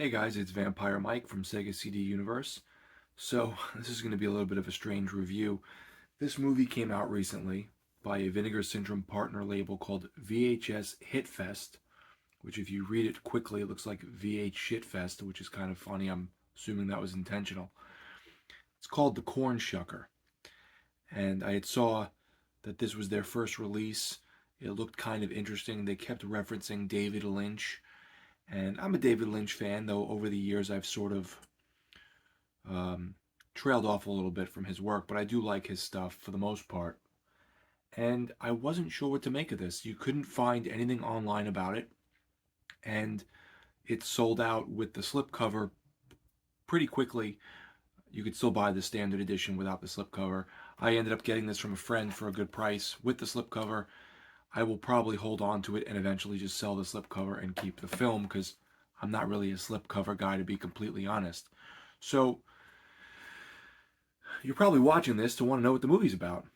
Hey guys, it's Vampire Mike from Sega CD Universe. So, this is going to be a little bit of a strange review. This movie came out recently by a Vinegar Syndrome partner label called VHShitfest, which if you read it quickly, it looks like VHShitfest, which is kind of funny. I'm assuming that was intentional. It's called The Cornshukker, and I had saw that this was their first release. It looked kind of interesting. They kept referencing David Lynch, and I'm a David Lynch fan, though over the years I've sort of um, trailed off a little bit from his work, but I do like his stuff for the most part. And I wasn't sure what to make of this. You couldn't find anything online about it, and it sold out with the slipcover pretty quickly. You could still buy the standard edition without the slipcover. I ended up getting this from a friend for a good price with the slipcover. I will probably hold on to it and eventually just sell the slipcover and keep the film because I'm not really a slipcover guy, to be completely honest. So you're probably watching this to want to know what the movie's about.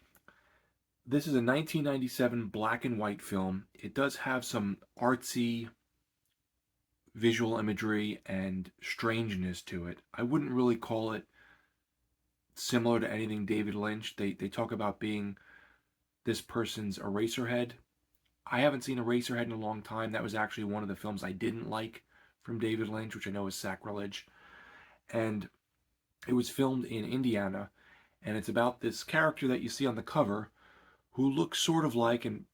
This is a 1997 black and white film. It does have some artsy visual imagery and strangeness to it. I wouldn't really call it similar to anything David Lynch. They talk about being this person's Eraserhead. I haven't seen Eraserhead in a long time. That was actually one of the films I didn't like from David Lynch, which I know is sacrilege. And it was filmed in Indiana, and it's about this character that you see on the cover who looks sort of like, and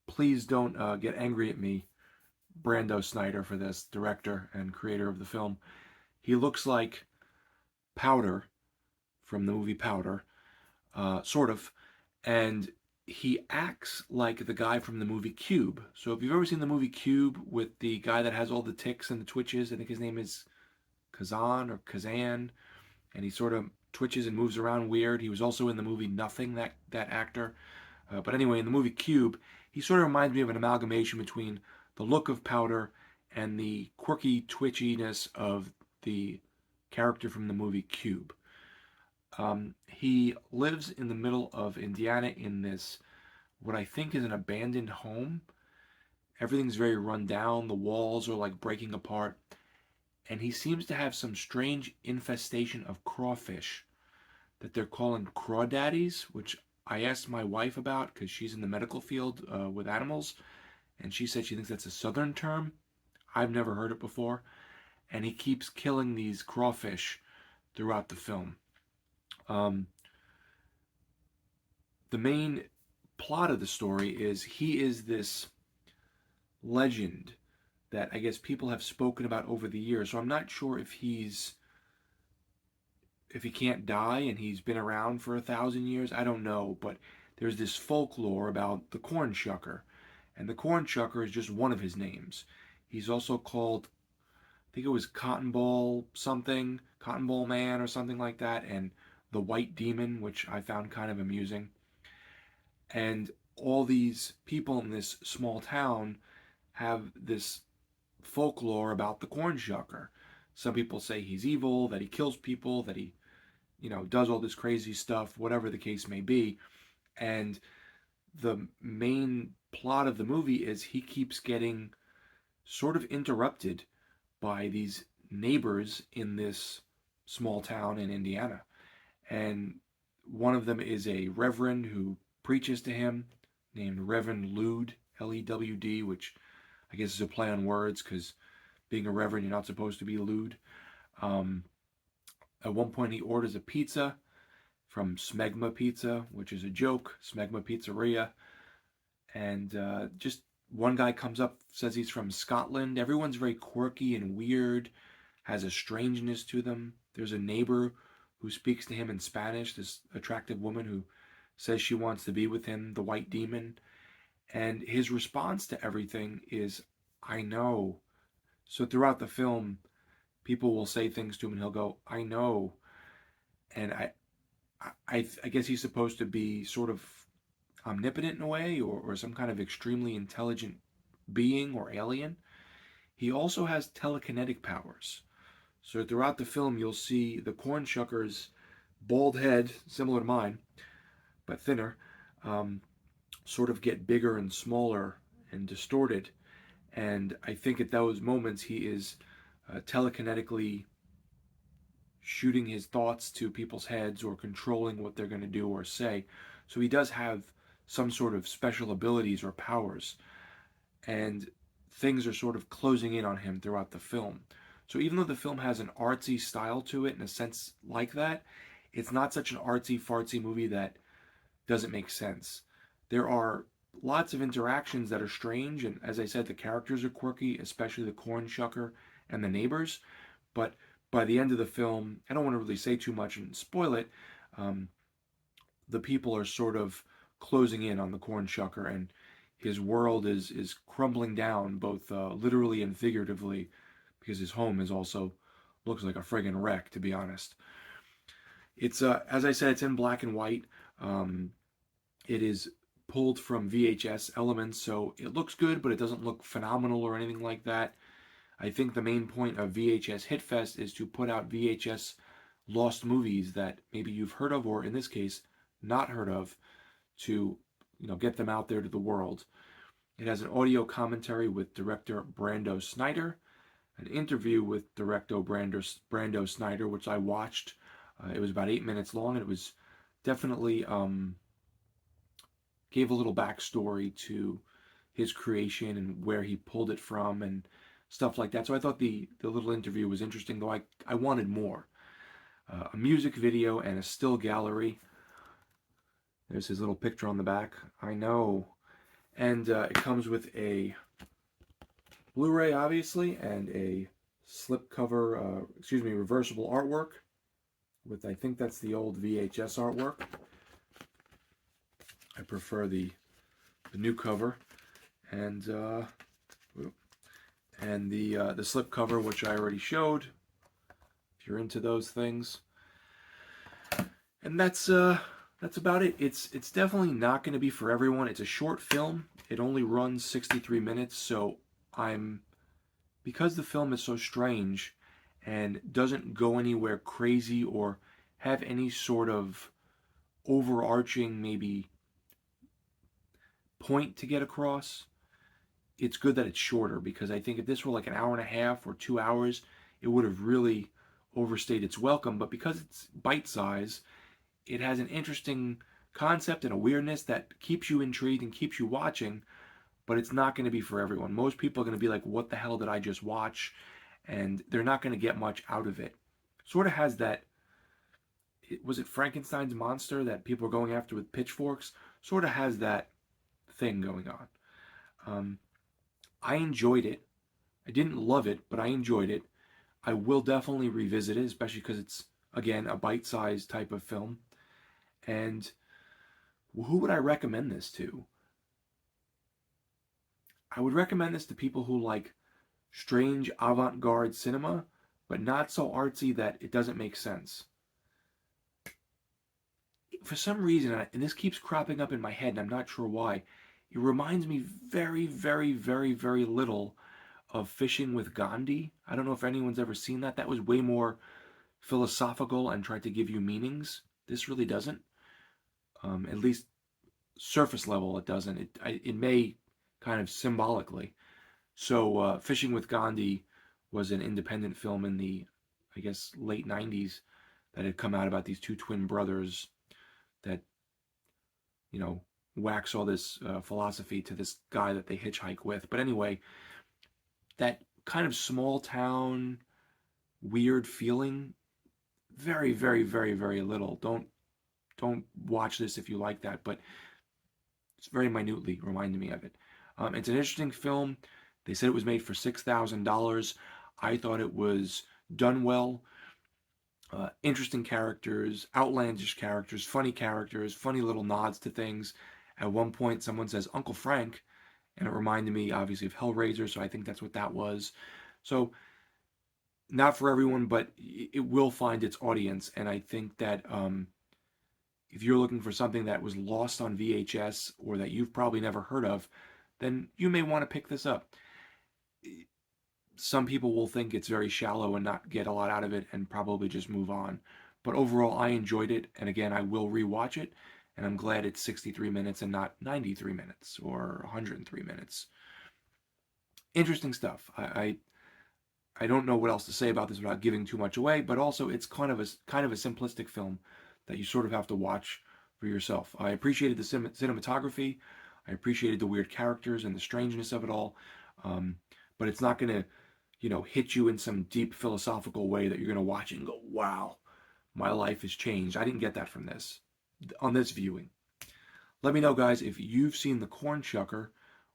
please don't get angry at me, Brando Snyder, for this, director and creator of the film. He looks like Powder from the movie Powder, sort of, and he acts like the guy from the movie Cube. So if you've ever seen the movie Cube with the guy that has all the ticks and the twitches, I think his name is Kazan or Kazan, and he sort of twitches and moves around weird. He was also in the movie Nothing, that actor. But anyway, in the movie Cube, he sort of reminds me of an amalgamation between the look of Powder and the quirky twitchiness of the character from the movie Cube. He lives in the middle of Indiana in this, what I think is an abandoned home. Everything's very run down. The walls are like breaking apart. And he seems to have some strange infestation of crawfish that they're calling crawdaddies, which I asked my wife about because she's in the medical field with animals, and she said she thinks that's a southern term. I've never heard it before. And he keeps killing these crawfish throughout the film. Um, the main plot of the story is he is this legend that I guess people have spoken about over the years. So I'm not sure if he can't die and he's been around for 1,000 years. I don't know, but there's this folklore about the Cornshukker, and the Cornshukker is just one of his names. He's also called, I think it was Cotton Ball something, Cotton Ball Man or something like that, and the White Demon, which I found kind of amusing. And all these people in this small town have this folklore about the Cornshukker. Some people say he's evil, that he kills people, that he, does all this crazy stuff, whatever the case may be. And the main plot of the movie is he keeps getting sort of interrupted by these neighbors in this small town in Indiana. And one of them is a reverend who preaches to him named Reverend Lewd, Lewd, which I guess is a play on words because being a reverend, you're not supposed to be lewd. At one point, he orders a pizza from Smegma Pizza, which is a joke, Smegma Pizzeria. And just one guy comes up, says he's from Scotland. Everyone's very quirky and weird, has a strangeness to them. There's a neighbor who speaks to him in Spanish, this attractive woman who says she wants to be with him, the White Demon. And his response to everything is, I know. So throughout the film, people will say things to him and he'll go, I know. And I guess he's supposed to be sort of omnipotent in a way, or some kind of extremely intelligent being or alien. He also has telekinetic powers. So throughout the film, you'll see the Cornshukker's bald head, similar to mine, but thinner, sort of get bigger and smaller and distorted. And I think at those moments he is telekinetically shooting his thoughts to people's heads or controlling what they're going to do or say. So he does have some sort of special abilities or powers, and things are sort of closing in on him throughout the film. So even though the film has an artsy style to it in a sense like that, it's not such an artsy fartsy movie that doesn't make sense. There are lots of interactions that are strange, and as I said, the characters are quirky, especially the Cornshukker and the neighbors. But by the end of the film, I don't want to really say too much and spoil it. Um, the people are sort of closing in on the Cornshukker, and his world is crumbling down, both literally and figuratively, because his home is also looks like a friggin' wreck, to be honest. It's as I said, it's in black and white. Um, it is pulled from VHS elements, so it looks good, but it doesn't look phenomenal or anything like that. I think the main point of VHShitfest is to put out VHS lost movies that maybe you've heard of, or in this case, not heard of, to get them out there to the world. It has an audio commentary with director Brando Snyder, an interview with director Brando Snyder, which I watched. It was about 8 minutes long, and it was definitely gave a little backstory to his creation and where he pulled it from and stuff like that. So I thought the little interview was interesting, though I wanted more. A music video and a still gallery. There's his little picture on the back. I know. And it comes with a Blu-ray, obviously, and a slipcover, reversible artwork with, I think that's the old VHS artwork. I prefer the new cover. And the slipcover, which I already showed, if you're into those things. And that's about it. It's definitely not going to be for everyone. It's a short film. It only runs 63 minutes, so because the film is so strange and doesn't go anywhere crazy or have any sort of overarching maybe point to get across, it's good that it's shorter, because I think if this were like an hour and a half or 2 hours, it would have really overstayed its welcome. But because it's bite size, it has an interesting concept and a weirdness that keeps you intrigued and keeps you watching, but it's not going to be for everyone. Most people are going to be like, what the hell did I just watch? And they're not going to get much out of it. Sort of has that, was it Frankenstein's monster that people are going after with pitchforks? Sort of has that thing going on. I enjoyed it. I didn't love it, but I enjoyed it. I will definitely revisit it, especially because it's, again, a bite-sized type of film. And who would I recommend this to? I would recommend this to people who like strange avant-garde cinema, but not so artsy that it doesn't make sense. For some reason, and this keeps cropping up in my head, and I'm not sure why, it reminds me very, very, very, very little of Fishing with Gandhi. I don't know if anyone's ever seen that. That was way more philosophical and tried to give you meanings. This really doesn't. At least surface level, it doesn't. It may kind of symbolically. So Fishing with Gandhi was an independent film in the, I guess, late 90s that had come out about these two twin brothers that, wax all this philosophy to this guy that they hitchhike with. But anyway, that kind of small town, weird feeling, very, very, very, very little. Don't watch this if you like that, but it's very minutely reminding me of it. It's an interesting film. They said it was made for $6,000. I thought it was done well. Interesting characters, outlandish characters, funny little nods to things. At one point, someone says Uncle Frank, and it reminded me, obviously, of Hellraiser, so I think that's what that was. So, not for everyone, but it will find its audience, and I think that if you're looking for something that was lost on VHS or that you've probably never heard of, then you may want to pick this up. Some people will think it's very shallow and not get a lot out of it and probably just move on. But overall, I enjoyed it, and again, I will rewatch it, and I'm glad it's 63 minutes and not 93 minutes or 103 minutes. Interesting stuff. I don't know what else to say about this without giving too much away, but also it's kind of a simplistic film that you sort of have to watch for yourself. I appreciated the cinematography, I appreciated the weird characters and the strangeness of it all, um, but it's not going to, hit you in some deep philosophical way that you're going to watch it and go, "Wow, my life has changed." I didn't get that from this on this viewing. Let me know, guys, if you've seen the Cornshukker,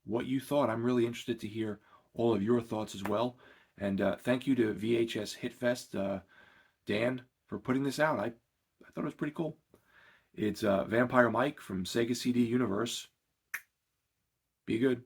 what you thought. I'm really interested to hear all of your thoughts as well. And thank you to VHShitfest, Dan, for putting this out. I thought it was pretty cool. It's Vampire Mike from Sega CD Universe. Be good.